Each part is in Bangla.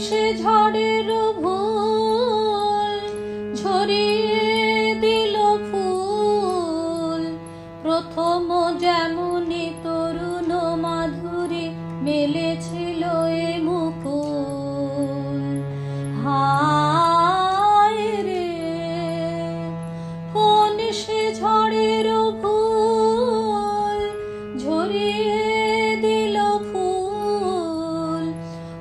সে ঝড়ের ভুল ঝরিয়ে দিল ফুল, প্রথম যেমনি তরুণ মাধুরী মেলেছিল এ মুকুল। হায় রে কোন সে ঝড়ের ভুল ঝরিয়ে দিল ফুল,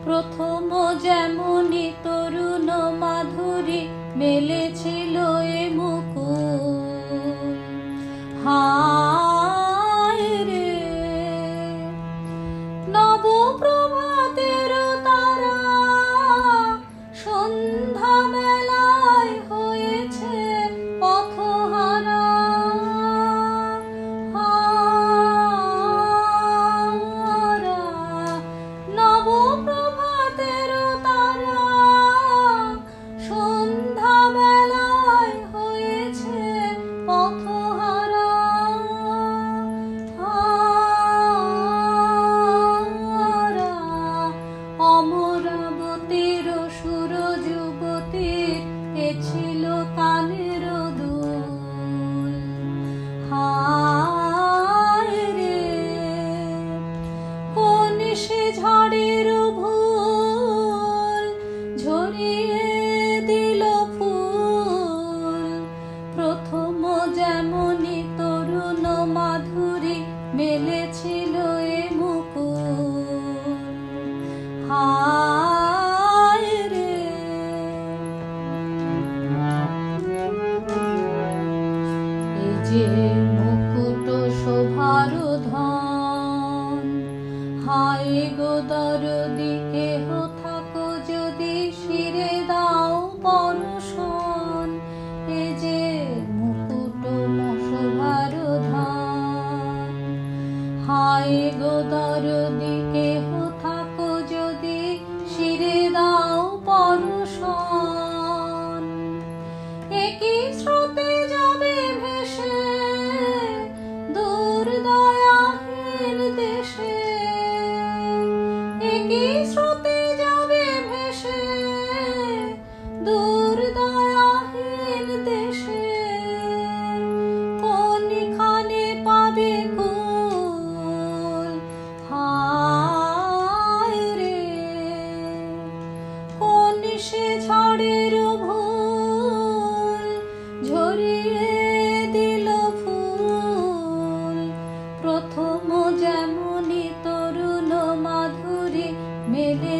প্রথম যেমনি তরুণ মাধুরী মেলেছিল এ মুকুল। হায় রে নবপ্রভাতের তারা সন্ধ্যা বেলায় হয়েছে পথহারা। নবপ্রভাতের তারা সন্ধ্যা বেলায় হয়েছে পথহারা। অমরাবতীর সুর যুবতীর এ ছিল কানের দুল। হায় রে কোন সে ঝড়ের ভুল ঝরিয়ে দিল ফুল, প্রথম যেমনি তরুণ মাধুরী মেলেছিল এ মুকুল। হায় রে এ যে মুকুট শোভার ধন, হায় গো দরদি কেহ থাকো যদি শিরে দাও পরশন। এ যে মুকুট শোভার ধন, হায় গো দরদি কেহ থাকো যদি শিরে দাও পরশন। একই স্রোতে যাবে ভেসে দূর দয়াহীন দেশে, একই স্রোতে যাবে ভেসে দূর দয়াহীন দেশে। কোনখানে পাবে কুল। হায় রে কোন সে ঝড়ের ভুল ঝরিয়ে দিল ফুল, প্রথম যেমনি তরুণ মাধুরী মেলে